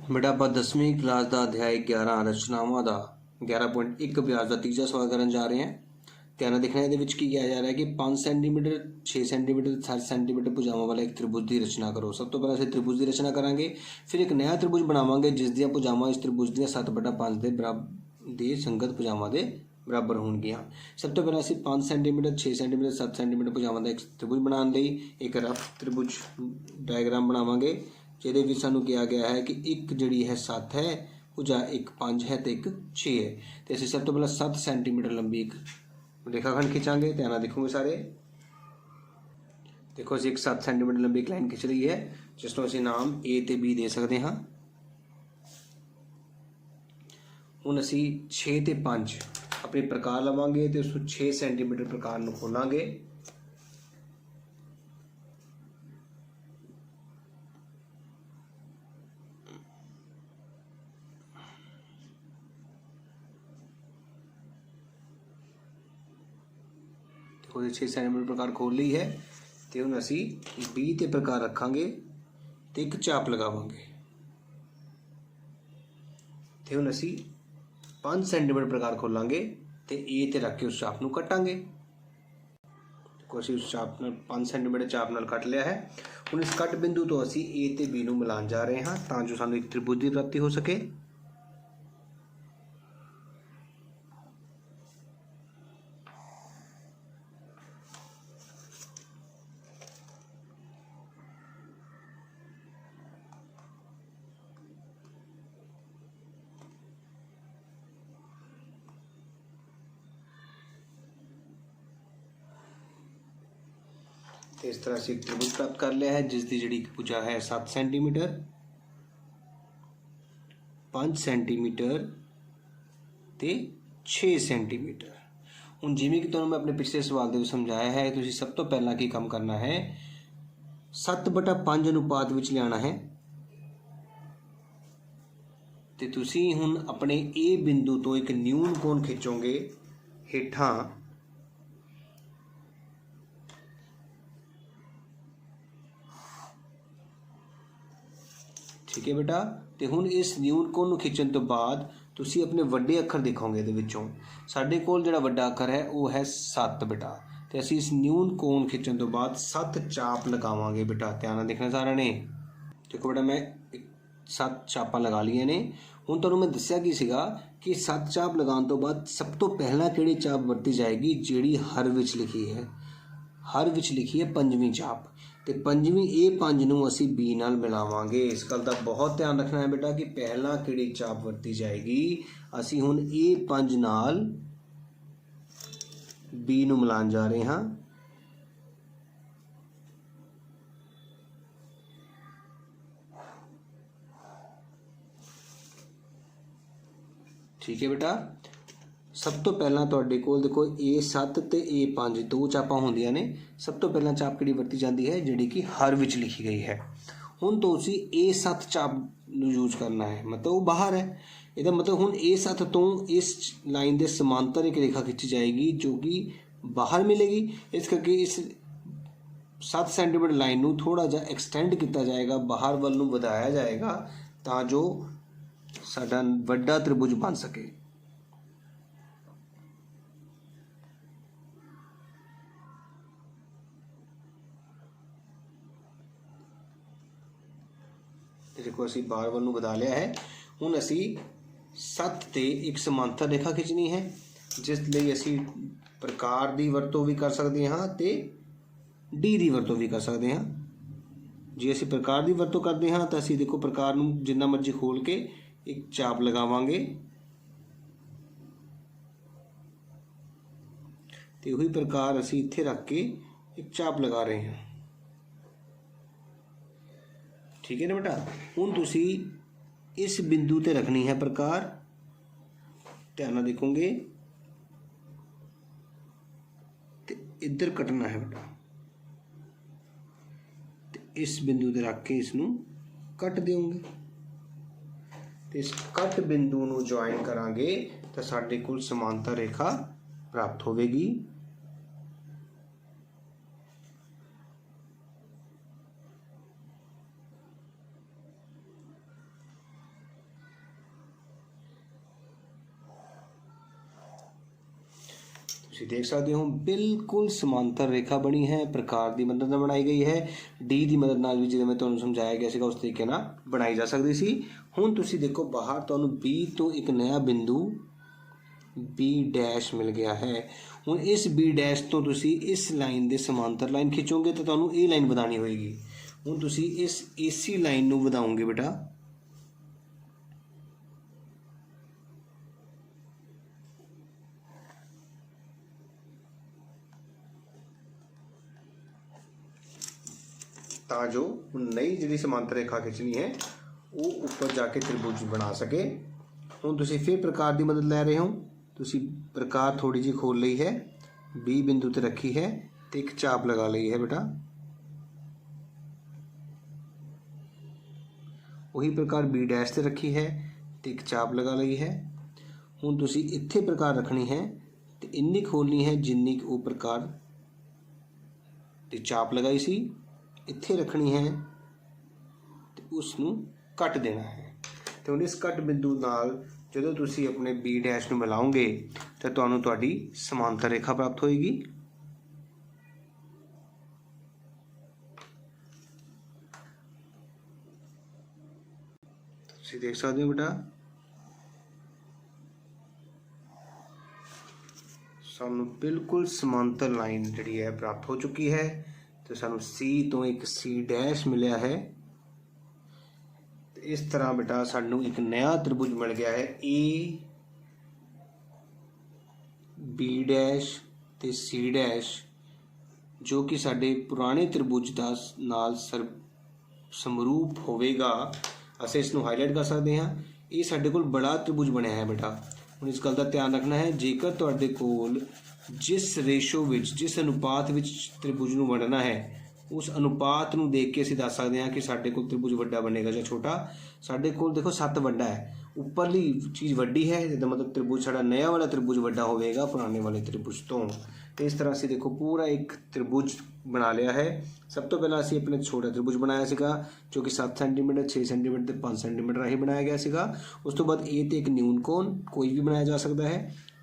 बेटा ਆਪਾਂ 10ਵੀਂ ਕਲਾਸ ਦਾ ਅਧਿਆਇ 11 ਰਚਨਾਵਾਂ ਦਾ 11.1 ਅਭਿਆਸ ਦਾ ਤੀਜਾ ਸਵਾਲ ਕਰਨ ਜਾ ਰਹੇ ਹਾਂ। ਧਿਆਨ ਨਾਲ ਦੇਖਣਾ, ਇਹਦੇ ਵਿੱਚ ਕੀ ਕਿਹਾ ਜਾ ਰਿਹਾ ਕਿ 5 ਸੈਂਟੀਮੀਟਰ 6 ਸੈਂਟੀਮੀਟਰ 7 ਸੈਂਟੀਮੀਟਰ ਭੁਜਾਵਾਂ ਵਾਲਾ ਇੱਕ ਤ੍ਰਿਭੁਜ ਦੀ ਰਚਨਾ ਕਰੋ। ਸਭ ਤੋਂ ਪਹਿਲਾਂ ਅਸੀਂ ਤ੍ਰਿਭੁਜ ਦੀ ਰਚਨਾ ਕਰਾਂਗੇ, ਫਿਰ ਇੱਕ ਨया ਤ੍ਰਿਭੁਜ ਬਣਾਵਾਂਗੇ ਜਿਸ ਦੀਆਂ ਭੁਜਾਵਾਂ ਇਸ ਤ੍ਰਿਭੁਜ ਦੀਆਂ 7/5 ਦੇ ਬਰਾਬਰ ਦੇ ਸੰਗਤ ਭੁਜਾਵਾਂ ਦੇ ਬਰਾਬਰ ਹੋਣਗੀਆਂ। ਸਭ ਤੋਂ ਪਹਿਲਾਂ ਅਸੀਂ 5 ਸੈਂਟੀਮੀਟਰ 6 ਸੈਂਟੀਮੀਟਰ 7 ਸੈਂਟੀਮੀਟਰ ਭੁਜਾਵਾਂ ਦਾ ਇੱਕ ਤ੍ਰਿਭੁਜ ਬਣਾਉਣ ਲਈ ਇੱਕ ਰਫ ਤ੍ਰਿਭੁਜ ਡਾਇਗਰਾਮ ਬਣਾਵਾਂਗੇ, ਜਿਹਦੇ ਵਿੱਚ ਸਾਨੂੰ ਕਿਹਾ ਗਿਆ ਹੈ ਕਿ ਇੱਕ ਜਿਹੜੀ ਹੈ 7 ਹੈ, ਭੁਜਾ ਇੱਕ 5 ਹੈ ਤੇ ਇੱਕ 6 ਹੈ। ਤੇ ਅਸੀਂ ਸਭ ਤੋਂ ਪਹਿਲਾਂ 7 ਸੈਂਟੀਮੀਟਰ ਲੰਬੀ ਇੱਕ रेखाखंड खिंचांगे। ध्यान देखोगे सारे, देखो असी एक 7 सेंटीमीटर लंबी एक लाइन खिंच रही है जिसको असी नाम ए ते बी दे सकते हाँ। हुण असी 6 ते 5 अपने प्रकार लवांगे तो उसको 6 सेंटीमीटर प्रकार नूं खोलांगे। देखो 6 सेंटीमीटर प्रकार खोल ली है तो हुण असी बी ते प्रकार रखांगे तो एक चाप लगावांगे। तो हुण असी 5 सेंटीमीटर प्रकार खोलांगे तो ए ते रख के उस चाप नूं कटांगे। देखो असी उस चाप नाल 5 सेंटीमीटर चाप नाल कट लिया है। हुण इस कट बिंदु तो असी ए ते बी नूं मिलान जा रहे हाँ तां जो सानूं एक त्रिभुज की प्राप्ति हो सके। तो इस तरह से एक त्रिभुज प्राप्त कर लिया है जिसकी जी भुजा है 7 सेंटीमीटर 5 सेंटीमीटर ते 6 सेंटीमीटर। हूँ जिमें कि तुहानूं मैं अपने पिछले सवाल के समझाया है, तुसीं सब तो पहला की काम करना है 7/5 अनुपात विच लियाना है। तो तुसीं हुण अपने ए बिंदु तो एक न्यून कोण खिंचोगे हेठां ठीक है बेटा। तो हुण इस न्यून कोण नूं खिंचण तो बाद तुसीं अपने वड्डे अखर देखोगे दे विचों साडे कोल जिहड़ा वड्डा अखर है वो है 7 बेटा। तो असीं इस न्यून कोण खिंचण तो बाद 7 चाप लगावांगे बेटा। ध्यान नाल देखना सारा ने। देखो बेटा मैं 7 चापां लगा लिया ने। हुण तुहानूं मैं दस्सिया की सीगा कि 7 चाप लगाउण तो बाद सब तो पहला किहड़ी चाप वरती जाएगी, जिहड़ी हर विच लिखी है। हर विच लिखी है 5वीं चाप। तो 5वीं A5 नूं असी बी नाल मिलावांगे। इस गल का बहुत ध्यान रखना है बेटा कि पहला किहड़ी चाप वरती जाएगी। असी हुण A5 नाल बी नूं मिलान जा रहे हाँ। ठीक है बेटा। सब तो पहला तुहाडे कोल देखो A7 ते A5 दो चापां होंदियां ने। सब तो पहला चाप किहड़ी वरती जाती है, जिहड़ी कि हर विच लिखी गई है। हुण तो उसी A7 चाप नूं यूज करना है, मतलब वो बाहर है। इसका मतलब हुण A7 तो इस लाइन के समांतर एक रेखा खिंची जाएगी जो कि बाहर मिलेगी। इस करके इस 7 सेंटीमीटर लाइन नूं थोड़ा जा एक्सटेंड किया जाएगा, बाहर वल नूं वधाया जाएगा तां जो साडा वड्डा त्रिभुज बन सके। देखो असी बाहर वाल नूं वधा लिया है। हुण असी 7 ते एक समांतर रेखा खिंचनी है, जिस लई असी प्रकार की वरतों भी कर सकते हाँ ते डी की वरतों भी कर सकते हाँ। जे असी प्रकार की वरतों करते हाँ तो असी देखो प्रकार नूं जिन्ना मर्जी खोल के एक चाप लगावांगे तो वही प्रकार असी इत्थे रख के एक चाप लगा रहे हैं। ठीक है ना बेटा। हुण तुसी इस बिंदु ते रखनी है प्रकार। ध्यान नाल देखोगे तो इधर कटना है बेटा। तो इस बिंदु ते रख के इसनूं कट देंगे। तो इस कट बिंदु नूं ज्वाइन करांगे तो साडे कोल समांतर रेखा प्राप्त होवेगी। ਤੁਸੀਂ ਦੇਖ ਸਕਦੇ ਹੋ ਬਿਲਕੁਲ ਸਮਾਂਤਰ ਰੇਖਾ ਬਣੀ ਹੈ, ਪ੍ਰਕਾਰ ਦੀ ਮਦਦ ਨਾਲ ਬਣਾਈ ਗਈ ਹੈ। ਡੀ ਦੀ ਮਦਦ ਨਾਲ ਵੀ, ਜਿਵੇਂ ਮੈਂ ਤੁਹਾਨੂੰ ਸਮਝਾਇਆ ਗਿਆ ਸੀਗਾ, ਉਸ ਤਰੀਕੇ ਨਾਲ ਬਣਾਈ ਜਾ ਸਕਦੀ ਸੀ। ਹੁਣ ਤੁਸੀਂ ਦੇਖੋ ਬਾਹਰ ਤੁਹਾਨੂੰ B ਤੋਂ ਇੱਕ ਨया ਬਿੰਦੂ B' ਮਿਲ ਗਿਆ ਹੈ। ਹੁਣ ਇਸ B' ਤੋਂ ਤੁਸੀਂ ਇਸ ਲਾਈਨ ਦੇ ਸਮਾਂਤਰ ਲਾਈਨ ਖਿੱਚੋਗੇ ਤਾਂ ਤੁਹਾਨੂੰ ਇਹ ਲਾਈਨ ਵਧਾਉਣੀ ਹੋਏਗੀ। ਹੁਣ ਤੁਸੀਂ ਇਸ AC ਲਾਈਨ ਨੂੰ ਵਧਾਓਗੇ ਬੇਟਾ, ਤਾਂ ਜੋ नई ਜਿਹੜੀ ਸਮਾਂਤਰ ਰੇਖਾ ਖਿੱਚਣੀ ਹੈ ਉਹ ਉੱਪਰ ਜਾ ਕੇ ਤ੍ਰਿਭੁਜ ਬਣਾ ਸਕੇ। ਹੁਣ ਤੁਸੀਂ ਫਿਰ ਪ੍ਰਕਾਰ ਦੀ ਮਦਦ ਲੈ ਰਹੇ ਹੋ। ਤੁਸੀਂ ਪ੍ਰਕਾਰ ਥੋੜੀ ਜਿਹੀ ਖੋਲ ਲਈ ਹੈ, B ਬਿੰਦੂ ਤੇ ਰੱਖੀ ਹੈ ਤੇ ਇੱਕ ਚਾਪ ਲਗਾ ਲਈ ਹੈ ਬੇਟਾ। ਉਹੀ ਪ੍ਰਕਾਰ B' ਤੇ ਰੱਖੀ ਹੈ ਤੇ ਇੱਕ ਚਾਪ ਲਗਾ ਲਈ ਹੈ। ਹੁਣ ਤੁਸੀਂ ਇੱਥੇ ਪ੍ਰਕਾਰ ਰੱਖਣੀ ਹੈ ਤੇ ਇੰਨੀ ਖੋਲਣੀ ਹੈ ਜਿੰਨੀ ਉਹ ਪ੍ਰਕਾਰ ਤੇ ਚਾਪ ਲਗਾਈ ਸੀ, ਇੱਥੇ ਰੱਖਣੀ ਹੈ ਤੇ ਉਸ ਨੂੰ ਕੱਟ ਦੇਣਾ ਹੈ। ਤੇ ਹੁਣ ਇਸ ਕੱਟ ਬਿੰਦੂ ਨਾਲ ਜਦੋਂ ਤੁਸੀਂ ਆਪਣੇ B' ਨੂੰ ਮਿਲਾਓਗੇ ਤਾਂ ਤੁਹਾਨੂੰ ਤੁਹਾਡੀ ਸਮਾਂਤਰ ਰੇਖਾ ਪ੍ਰਾਪਤ ਹੋਏਗੀ। ਤੁਸੀਂ ਦੇਖ ਸਕਦੇ ਹੋ ਬੇਟਾ, ਸਾਨੂੰ ਬਿਲਕੁਲ ਸਮਾਂਤਰ ਲਾਈਨ ਜਿਹੜੀ ਹੈ ਪ੍ਰਾਪਤ ਹੋ ਚੁੱਕੀ ਹੈ ਤੇ ਸਾਨੂੰ C ਤੋਂ ਇੱਕ C' ਮਿਲਿਆ ਹੈ। ਤੇ ਇਸ ਤਰ੍ਹਾਂ ਬੇਟਾ ਸਾਨੂੰ ਇੱਕ ਨया ਤ੍ਰਿਭੁਜ ਮਿਲ ਗਿਆ ਹੈ, A B' ਤੇ C', ਜੋ ਕਿ ਸਾਡੇ ਪੁਰਾਣੇ ਤ੍ਰਿਭੁਜ ਦਾ ਨਾਲ ਸਮਰੂਪ ਹੋਵੇਗਾ। ਅਸੀਂ ਇਸ ਨੂੰ ਹਾਈਲਾਈਟ ਕਰ ਸਕਦੇ ਹਾਂ। ਇਹ ਸਾਡੇ ਕੋਲ ਬੜਾ ਤ੍ਰਿਭੁਜ ਬਣਿਆ ਹੈ ਬੇਟਾ। ਹੁਣ ਇਸ ਗੱਲ ਦਾ ਧਿਆਨ ਰੱਖਣਾ ਹੈ, ਜੇਕਰ ਤੁਹਾਡੇ ਕੋਲ ਜਿਸ ਰੇਸ਼ੋ ਵਿੱਚ, ਜਿਸ ਅਨੁਪਾਤ ਵਿੱਚ ਤ੍ਰਿਭੁਜ ਨੂੰ ਵੰਡਣਾ ਹੈ, ਉਸ ਅਨੁਪਾਤ ਨੂੰ ਦੇਖ ਕੇ ਅਸੀਂ ਦੱਸ ਸਕਦੇ ਹਾਂ ਕਿ ਸਾਡੇ ਕੋਲ ਤ੍ਰਿਭੁਜ ਵੱਡਾ ਬਣੇਗਾ ਜਾਂ ਛੋਟਾ। ਸਾਡੇ ਕੋਲ ਦੇਖੋ 7 ਵੱਡਾ ਹੈ, ਉੱਪਰਲੀ ਚੀਜ਼ ਵੱਡੀ ਹੈ, ਜਿਹਦਾ ਮਤਲਬ ਤ੍ਰਿਭੁਜ ਸਾਡਾ ਨया ਵਾਲਾ ਤ੍ਰਿਭੁਜ ਵੱਡਾ ਹੋਵੇਗਾ ਪੁਰਾਣੇ ਵਾਲੇ ਤ੍ਰਿਭੁਜ ਤੋਂ। ਤੇ ਇਸ ਤਰ੍ਹਾਂ ਅਸੀਂ ਦੇਖੋ ਪੂਰਾ ਇੱਕ ਤ੍ਰਿਭੁਜ ਬਣਾ ਲਿਆ ਹੈ। ਸਭ ਤੋਂ ਪਹਿਲਾਂ ਅਸੀਂ ਆਪਣੇ ਛੋਟਾ ਤ੍ਰਿਭੁਜ ਬਣਾਇਆ ਸੀਗਾ ਜੋ ਕਿ 7 ਸੈਂਟੀਮੀਟਰ, 6 ਸੈਂਟੀਮੀਟਰ ਤੇ 5 ਸੈਂਟੀਮੀਟਰ ਰਾਹੀਂ ਬਣਾਇਆ ਗਿਆ ਸੀਗਾ। ਉਸ ਤੋਂ ਬਾਅਦ A ਤੇ ਇੱਕ ਨਿਊਨ ਕੋਨ ਕੋਈ ਵੀ ਬਣਾਇਆ ਜਾ ਸਕਦਾ ਹੈ।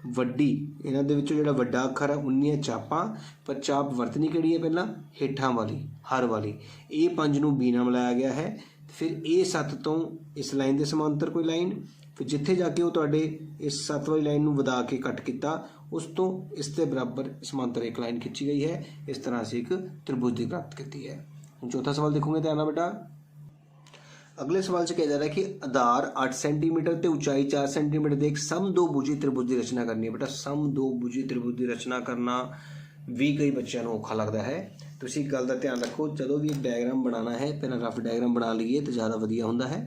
ਵੱਡੀ, ਇਹਨਾਂ ਦੇ ਵਿੱਚੋਂ ਜਿਹੜਾ ਵੱਡਾ ਅੱਖਰ ਹੈ 19 ਚਾਪਾਂ, ਪਰ ਚਾਪ ਵਰਤਣੀ ਕਿਹੜੀ ਹੈ ਪਹਿਲਾਂ? ਹੇਠਾਂ ਵਾਲੀ, ਹਰ ਵਾਲੀ। A5 ਨੂੰ B ਨਾਲ ਮਿਲਾਇਆ ਗਿਆ ਹੈ। ਫਿਰ A7 ਤੋਂ ਇਸ ਲਾਈਨ ਦੇ ਸਮਾਂਤਰ ਕੋਈ ਲਾਈਨ, ਫਿਰ ਜਿੱਥੇ ਜਾ ਕੇ ਉਹ ਤੁਹਾਡੇ ਇਸ 7 ਵਾਲੀ ਲਾਈਨ ਨੂੰ ਵਧਾ ਕੇ ਕੱਟ ਕੀਤਾ, ਉਸ ਤੋਂ ਇਸ ਦੇ ਬਰਾਬਰ ਸਮਾਂਤਰ ਇੱਕ ਲਾਈਨ ਖਿੱਚੀ ਗਈ ਹੈ। ਇਸ ਤਰ੍ਹਾਂ ਅਸੀਂ ਇੱਕ ਤ੍ਰਿਭੁਜ ਦੀ ਪ੍ਰਾਪਤ ਕੀਤੀ ਹੈ। ਹੁਣ ਚੌਥਾ ਸਵਾਲ ਦੇਖੋਗੇ ਧਿਆਨ ਨਾਲ ਬੇਟਾ। अगले सवाल से कहा जा रहा है कि आधार 8 सेंटीमीटर ਤੇ ऊंचाई 4 सेंटीमीटर ਦੇ ਇੱਕ ਸਮਦੋਭੁਜੀ ਤ੍ਰਿਭੁਜ ਦੀ ਰਚਨਾ ਕਰਨੀ ਹੈ। ਬੇਟਾ ਸਮਦੋਭੁਜੀ ਤ੍ਰਿਭੁਜ ਦੀ ਰਚਨਾ ਕਰਨਾ ਵੀ ਕਈ ਬੱਚਿਆਂ ਨੂੰ ਔਖਾ ਲੱਗਦਾ ਹੈ। ਤੁਸੀਂ ਇੱਕ ਗੱਲ ਦਾ ਧਿਆਨ ਰੱਖੋ, ਜਦੋਂ ਵੀ ਇੱਕ ਡਾਇਗਰਾਮ ਬਣਾਉਣਾ ਹੈ ਪਹਿਲਾਂ ਰਫ ਡਾਇਗਰਾਮ ਬਣਾ ਲਈਏ ਤਾਂ ਜ਼ਿਆਦਾ ਵਧੀਆ ਹੁੰਦਾ ਹੈ।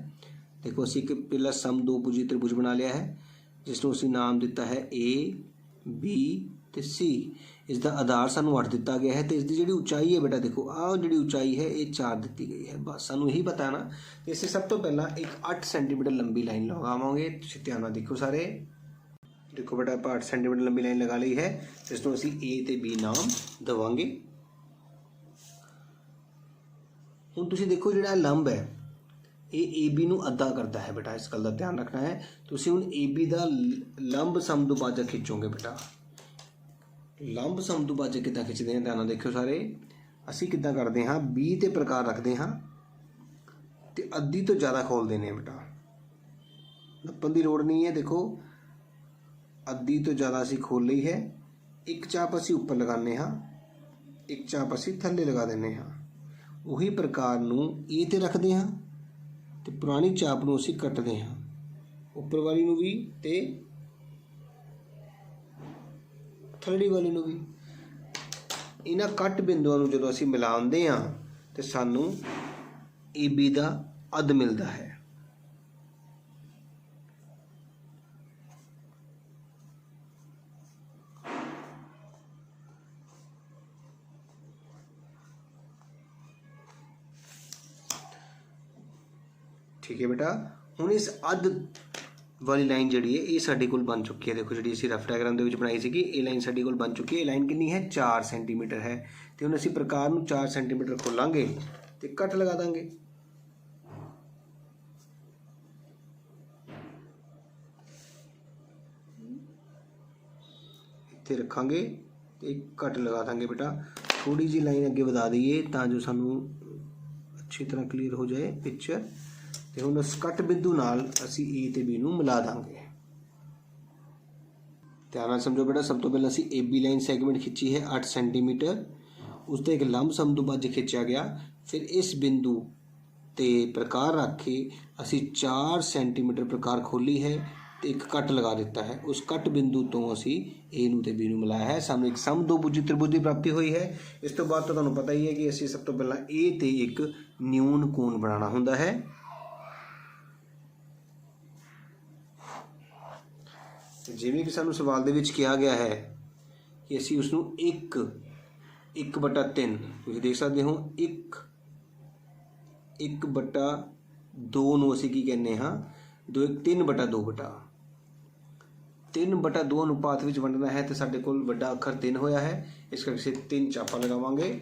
ਦੇਖੋ ਅਸੀਂ ਇੱਕ ਪਹਿਲਾ ਸਮਦੋਭੁਜੀ ਤ੍ਰਿਭੁਜ ਬਣਾ ਲਿਆ ਹੈ ਜਿਸ ਨੂੰ ਅਸੀਂ ਨਾਮ ਦਿੱਤਾ ਹੈ A B ਤੇ C। ਇਸ ਦਾ ਆਧਾਰ ਸਾਨੂੰ 8 ਦਿੱਤਾ ਗਿਆ ਹੈ ਤੇ ਇਸ ਦੀ ਜਿਹੜੀ ਉਚਾਈ ਹੈ ਬੇਟਾ ਦੇਖੋ ਆਹ ਜਿਹੜੀ ਉਚਾਈ ਹੈ ਇਹ 4 ਦਿੱਤੀ ਗਈ ਹੈ। ਬਸ ਸਾਨੂੰ ਇਹੀ ਪਤਾ ਨਾ। ਇਸੇ ਸਭ ਤੋਂ ਪਹਿਲਾਂ ਇੱਕ 8 ਸੈਂਟੀਮੀਟਰ ਲੰਬੀ ਲਾਈਨ ਲਗਾਵਾਂਗੇ। ਤੁਸੀਂ ਧਿਆਨ ਨਾਲ ਦੇਖੋ ਸਾਰੇ। ਦੇਖੋ ਬੇਟਾ ਆਪਾਂ 8 ਸੈਂਟੀਮੀਟਰ ਲੰਬੀ ਲਾਈਨ ਲਗਾ ਲਈ ਹੈ ਜਿਸ ਨੂੰ ਅਸੀਂ A ਤੇ B ਨਾਮ ਦੇਵਾਂਗੇ। ਹੁਣ ਤੁਸੀਂ ਦੇਖੋ ਜਿਹੜਾ ਲੰਬ ਹੈ ਇਹ AB ਨੂੰ ਅੱਧਾ ਕਰਦਾ ਹੈ ਬੇਟਾ, ਇਸ ਗੱਲ ਦਾ ਧਿਆਨ ਰੱਖਣਾ ਹੈ। ਤੁਸੀਂ ਹੁਣ AB ਦਾ ਲੰਬ ਸਮਦੁਭਾਜਕ ਖਿੱਚੋਗੇ ਬੇਟਾ। ਲੰਬ ਸਮਦੁਭਾਜਕ ਕਿੱਦਾਂ ਖਿੱਚਦੇ ਹਾਂ ਧਿਆਨ ਨਾਲ ਦੇਖਿਓ ਸਾਰੇ। ਅਸੀਂ ਕਿੱਦਾਂ ਕਰਦੇ ਹਾਂ, B ਤੇ ਪ੍ਰਕਾਰ ਰੱਖਦੇ ਹਾਂ ਤੇ ਅੱਧੀ ਤੋਂ ਜ਼ਿਆਦਾ ਖੋਲ ਦਿੰਦੇ ਹਾਂ ਬੇਟਾ। ਨੱਪਣ ਦੀ ਲੋੜ ਨਹੀਂ ਹੈ। ਦੇਖੋ ਅੱਧੀ ਤੋਂ ਜ਼ਿਆਦਾ ਅਸੀਂ ਖੋਲ ਲਈ ਹੈ। ਇੱਕ ਚਾਪ ਅਸੀਂ ਉੱਪਰ ਲਗਾਉਂਦੇ ਹਾਂ, ਇੱਕ ਚਾਪ ਅਸੀਂ ਥੱਲੇ ਲਗਾ ਦਿੰਦੇ ਹਾਂ। ਉਹੀ ਪ੍ਰਕਾਰ ਨੂੰ A ਤੇ ਰੱਖਦੇ ਹਾਂ ਤੇ ਪੁਰਾਣੀ ਚਾਪ ਨੂੰ ਅਸੀਂ ਕੱਟਦੇ ਹਾਂ, ਉੱਪਰ ਵਾਲੀ ਨੂੰ ਵੀ ਤੇ ਥੱਲੜੀ ਵਾਲੀ ਨੂੰ ਵੀ। ਇਹਨਾਂ ਕੱਟ ਬਿੰਦੂਆਂ ਨੂੰ ਜਦੋਂ ਅਸੀਂ ਮਿਲਾਉਂਦੇ ਹਾਂ ਤੇ ਸਾਨੂੰ AB ਦਾ ਅੱਧ ਮਿਲਦਾ ਹੈ। ठीक है बेटा। ਹੁਣ ਇਸ ਅੱਧ ਵਾਲੀ ਲਾਈਨ ਜਿਹੜੀ ਹੈ ਇਹ ਸਾਡੇ ਕੋਲ ਬਣ ਚੁੱਕੀ ਹੈ। ਦੇਖੋ ਜਿਹੜੀ ਅਸੀਂ ਰਫ ਡਾਇਗਰਾਮ ਦੇ ਵਿੱਚ ਬਣਾਈ ਸੀਗੀ ਇਹ ਲਾਈਨ ਸਾਡੇ ਕੋਲ ਬਣ ਚੁੱਕੀ ਹੈ। ਇਹ ਲਾਈਨ ਕਿੰਨੀ ਹੈ? 4 ਸੈਂਟੀਮੀਟਰ ਹੈ। ਤੇ ਹੁਣ ਅਸੀਂ ਪ੍ਰਕਾਰ ਨੂੰ 4 ਸੈਂਟੀਮੀਟਰ ਖੋਲਾਂਗੇ ਤੇ ਕੱਟ ਲਗਾ ਦਾਂਗੇ। ਇੱਥੇ ਰੱਖਾਂਗੇ ਤੇ ਇੱਕ ਕੱਟ ਲਗਾ ਦਾਂਗੇ ਬੇਟਾ। ਥੋੜੀ ਜੀ ਲਾਈਨ ਅੱਗੇ ਵਧਾ ਦਈਏ ਤਾਂ ਜੋ ਸਾਨੂੰ ਅੱਛੀ ਤਰ੍ਹਾਂ ਕਲੀਅਰ ਹੋ ਜਾਏ ਪਿਕਚਰ। ਤੇ ਹੁਣ ਉਸ ਕੱਟ ਬਿੰਦੂ ਨਾਲ ਅਸੀਂ A ਤੇ B ਨੂੰ ਮਿਲਾ ਦਾਂਗੇ। ਧਿਆਨ ਨਾਲ ਸਮਝੋ ਬੇਟਾ, ਸਭ ਤੋਂ ਪਹਿਲਾਂ ਅਸੀਂ AB ਲਾਈਨ ਸੈਗਮੈਂਟ ਖਿੱਚੀ ਹੈ 8 ਸੈਂਟੀਮੀਟਰ, ਉਸ ਤੇ ਇੱਕ ਲੰਬ ਸਮਦੁਭਾਜਕ ਖਿੱਚਿਆ ਗਿਆ। ਫਿਰ ਇਸ ਬਿੰਦੂ ਤੇ ਪ੍ਰਕਾਰ ਰੱਖ ਕੇ ਅਸੀਂ 4 ਸੈਂਟੀਮੀਟਰ ਪ੍ਰਕਾਰ ਖੋਲੀ ਹੈ ਤੇ ਇੱਕ ਕੱਟ ਲਗਾ ਦਿੱਤਾ ਹੈ। ਉਸ ਕੱਟ ਬਿੰਦੂ ਤੋਂ ਅਸੀਂ A ਨੂੰ ਤੇ B ਨੂੰ ਮਿਲਾਇਆ ਹੈ, ਸਾਨੂੰ ਇੱਕ ਸਮਦੋਭੁਜੀ ਤ੍ਰਿਭੁਜ ਦੀ ਪ੍ਰਾਪਤੀ ਹੋਈ ਹੈ। ਇਸ ਤੋਂ ਬਾਅਦ ਤਾਂ ਤੁਹਾਨੂੰ ਪਤਾ ਹੀ ਹੈ ਕਿ ਅਸੀਂ ਸਭ ਤੋਂ ਪਹਿਲਾਂ A ਤੇ ਇੱਕ ਨਿਊਨ ਕੋਣ ਬਣਾਉਣਾ ਹੁੰਦਾ ਹੈ। ਜਿਵੇਂ ਕਿ ਸਾਨੂੰ ਸਵਾਲ ਦੇ ਵਿੱਚ ਕਿਹਾ ਗਿਆ ਹੈ ਕਿ ਅਸੀਂ ਉਸ ਨੂੰ 1/3 ਤੁਸੀਂ ਦੇਖ ਸਕਦੇ ਹੋ, 1/2 ਨੂੰ ਅਸੀਂ ਕੀ ਕਹਿੰਦੇ ਹਾਂ, 3/2 ਬਟਾ 3/2 ਅਨੁਪਾਤ ਵਿੱਚ ਵੰਡਣਾ ਹੈ। ਤੇ ਸਾਡੇ ਕੋਲ ਵੱਡਾ ਅੱਖਰ 3 ਹੋਇਆ ਹੈ, ਇਸ ਕਰਕੇ ਅਸੀਂ 3 ਚਾਪਾਂ ਲਗਾਵਾਂਗੇ।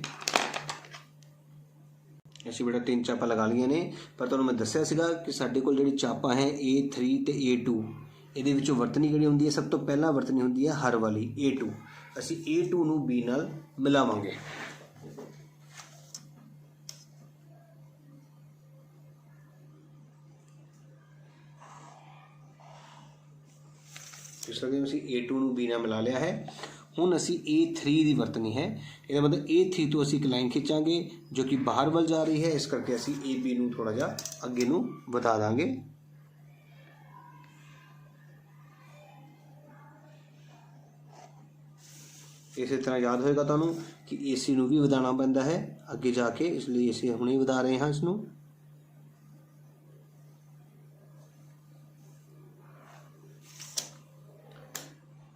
ਅਸੀਂ ਬੇਟਾ 3 ਚਾਪਾਂ ਲਗਾ ਲਈਆਂ ਨੇ, ਪਰ ਤੁਹਾਨੂੰ ਮੈਂ ਦੱਸਿਆ ਸੀਗਾ ਕਿ ਸਾਡੇ ਕੋਲ ਜਿਹੜੀ ਚਾਪਾਂ ਹੈ A3 ਤੇ A2, ਇਹਦੇ ਵਿੱਚੋਂ ਵਰਤਣੀ ਕਿਹੜੀ ਹੁੰਦੀ ਹੈ, ਸਭ ਤੋਂ ਪਹਿਲਾਂ ਵਰਤਣੀ ਹੁੰਦੀ ਹੈ ਹਰ ਵਾਲੀ A2। ਅਸੀਂ A2 ਨੂੰ B ਨਾਲ ਮਿਲਾਵਾਂਗੇ। ਇਸ ਤਰ੍ਹਾਂ ਅਸੀਂ A2 ਨੂੰ B ਨਾਲ ਮਿਲਾ ਲਿਆ ਹੈ। ਹੁਣ ਅਸੀਂ A3 ਦੀ ਵਰਤਣੀ ਹੈ। ਇਹਦਾ ਮਤਲਬ A3 ਤੋਂ ਅਸੀਂ ਇੱਕ ਲਾਈਨ ਖਿੱਚਾਂਗੇ ਜੋ ਕਿ ਬਾਹਰ ਵੱਲ ਜਾ ਰਹੀ ਹੈ, ਇਸ ਕਰਕੇ ਅਸੀਂ AB ਨੂੰ ਥੋੜਾ ਜਿਹਾ ਅੱਗੇ ਨੂੰ ਵਧਾ ਦਾਂਗੇ। ਇਸੇ ਤਰ੍ਹਾਂ ਯਾਦ ਹੋਏਗਾ ਤੁਹਾਨੂੰ ਕਿ AC ਨੂੰ ਵੀ ਵਧਾਉਣਾ ਪੈਂਦਾ ਹੈ ਅੱਗੇ ਜਾ ਕੇ, ਇਸ ਲਈ ਅਸੀਂ ਹੁਣੇ ਵਧਾ ਰਹੇ ਹਾਂ ਇਸ ਨੂੰ।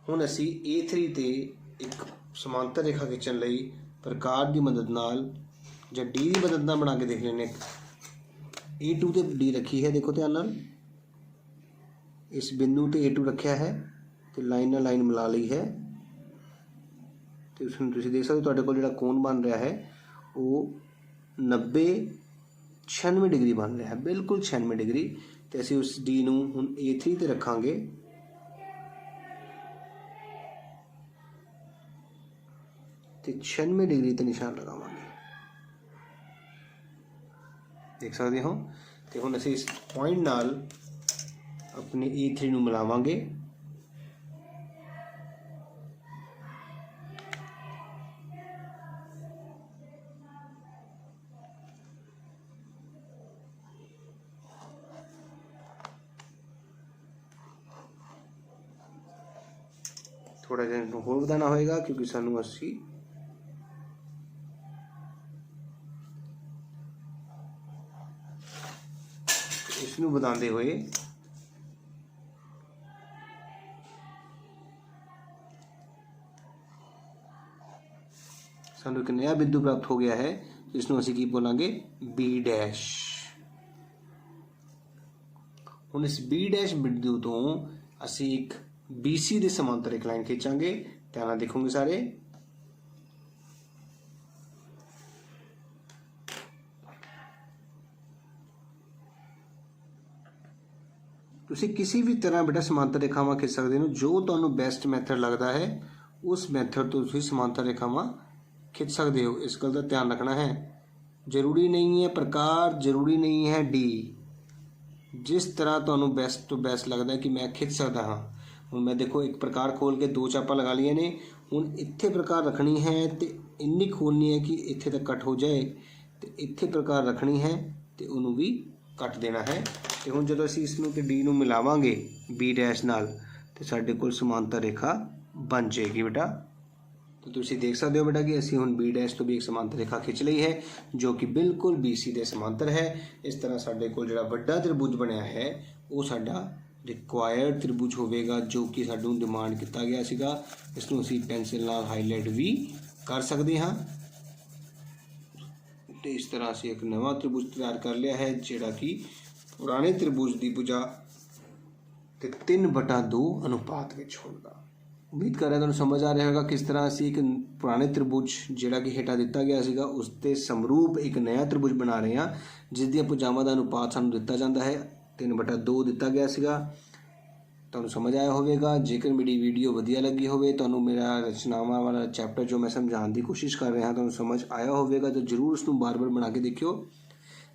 ਹੁਣ ਅਸੀਂ A3 ਤੇ ਇੱਕ ਸਮਾਂਤਰ ਰੇਖਾ ਖਿੱਚਣ ਲਈ ਪ੍ਰਕਾਰ ਦੀ ਮਦਦ ਨਾਲ ਜਾਂ D ਦੀ ਮਦਦ ਨਾਲ ਬਣਾ ਕੇ ਦੇਖ ਲੈਂਦੇ ਹਾਂ। A2 ਤੇ D ਰੱਖੀ ਹੈ, ਦੇਖੋ ਧਿਆਨ ਨਾਲ, ਇਸ ਬਿੰਦੂ ਤੇ A2 ਰੱਖਿਆ ਹੈ ਤੇ ਲਾਈਨ ਨਾਲ ਲਾਈਨ ਮਿਲਾ ਲਈ ਹੈ। ਤੇ ਉਸ ਨੂੰ ਤੁਸੀਂ ਦੇਖ ਸਕਦੇ ਹੋ ਤੁਹਾਡੇ ਕੋਲ ਜਿਹੜਾ ਕੋਣ ਬਣ ਰਿਹਾ ਹੈ ਉਹ 96 ਡਿਗਰੀ ਬਣ ਰਿਹਾ ਹੈ, ਬਿਲਕੁਲ 96 ਡਿਗਰੀ। ਤੇ ਅਸੀਂ ਉਸ D ਨੂੰ ਹੁਣ A3 ਤੇ ਰੱਖਾਂਗੇ ਤੇ 96 ਡਿਗਰੀ ਤੇ ਨਿਸ਼ਾਨ ਲਗਾਵਾਂਗੇ, ਦੇਖ ਸਕਦੇ ਹੋ। ਤੇ ਹੁਣ ਅਸੀਂ ਇਸ ਪੁਆਇੰਟ ਨਾਲ ਆਪਣੇ A3 ਨੂੰ ਮਿਲਾਵਾਂਗੇ। थोड़ा जिहा इहनूं होर वधाना होएगा क्योंकि सानूं असी इसनूं वधांदे होए सानूं एक नया बिंदु प्राप्त हो गया है, इसनूं असी की बोलांगे B डैश। हुण इस B डैश बिंदु तो असी एक BC ਦੇ ਸਮਾਂਤਰ ਇੱਕ ਲਾਈਨ ਖਿੱਚਾਂਗੇ। ਧਿਆਨ ਨਾਲ ਦੇਖੋਗੇ ਸਾਰੇ। ਤੁਸੀਂ ਕਿਸੇ ਵੀ ਤਰ੍ਹਾਂ ਬੇਟਾ ਸਮਾਂਤਰ ਰੇਖਾਵਾਂ ਖਿੱਚ ਸਕਦੇ ਹੋ, ਜੋ ਤੁਹਾਨੂੰ ਬੈਸਟ ਮੈਥਡ ਲੱਗਦਾ ਹੈ ਉਸ ਮੈਥਡ ਤੋਂ ਤੁਸੀਂ ਸਮਾਂਤਰ ਰੇਖਾਵਾਂ खिंच सकते हो। इस गल का ध्यान रखना है, जरूरी नहीं है प्रकार, जरूरी नहीं है डी, जिस तरह तुहानू बेस्ट तो बेस्ट लगता है कि मैं खिंच सकता हाँ। हुण मैं देखो एक प्रकार खोल के 2 चापां लगा लिया ने, हुण इत्थे प्रकार रखनी है तो इन्नी खोलनी है कि इत्थे तक कट हो जाए, तो इत्थे प्रकार रखनी है तो उन्होंने भी कट देना है। तो हुण जदों असीं इसनूं ते डी नूं मिलावांगे बी डैश नाल तो साडे कोल समांतर रेखा बन जाएगी बेटा। तो तुसी देख सकते हो बेटा कि असी हुण बी डैश तो भी एक समांतर रेखा खिंच ली है जो कि बिल्कुल BC के समांतर है। इस तरह साडे कोल जिहड़ा वड्डा त्रिभुज बनया है वो साडा रिक्वायर्ड त्रिभुज होवेगा जो कि साडू डिमांड किया गया सीगा। इसनूं असी पेंसिल नाल हाईलाइट भी कर सकते हाँ। तो इस तरह असी एक नवा त्रिभुज तैयार कर लिया है जिहड़ा कि पुराने त्रिभुज की भुजा ते 3/2 अनुपात विच होगा। उम्मीद कर रहा तुहानूं समझ आ रहा होगा किस तरह असी एक पुराने त्रिभुज जिहड़ा कि हेठा दिता गया सीगा उस ते समरूप एक नया त्रिभुज बना रहे हैं जिस दी भुजावां दा अनुपात सानूं दिता जाता है 3/2 दिता गया सीगा। ਤੁਹਾਨੂੰ ਸਮਝ ਆਇਆ ਹੋਵੇਗਾ। ਜੇਕਰ ਮੇਰੀ ਵੀਡੀਓ ਵਧੀਆ ਲੱਗੀ ਹੋਵੇ, ਤੁਹਾਨੂੰ ਮੇਰਾ ਰਚਨਾਵਾਂ ਵਾਲਾ ਚੈਪਟਰ ਜੋ ਮੈਂ ਸਮਝਾਉਣ ਦੀ ਕੋਸ਼ਿਸ਼ ਕਰ ਰਿਹਾ ਤੁਹਾਨੂੰ ਸਮਝ ਆਇਆ ਹੋਵੇਗਾ, ਤਾਂ ਜ਼ਰੂਰ ਉਸ ਨੂੰ ਬਾਰ-ਬਾਰ ਬਣਾ ਕੇ ਦੇਖਿਓ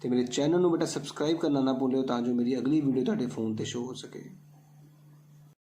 ਤੇ ਮੇਰੇ ਚੈਨਲ ਨੂੰ ਬੇਟਾ ਸਬਸਕ੍ਰਾਈਬ ਕਰਨਾ ਨਾ ਭੁੱਲਿਓ, ਤਾਂ ਜੋ ਮੇਰੀ ਅਗਲੀ ਵੀਡੀਓ ਤੁਹਾਡੇ ਫੋਨ ਤੇ ਸ਼ੋ ਹੋ ਸਕੇ।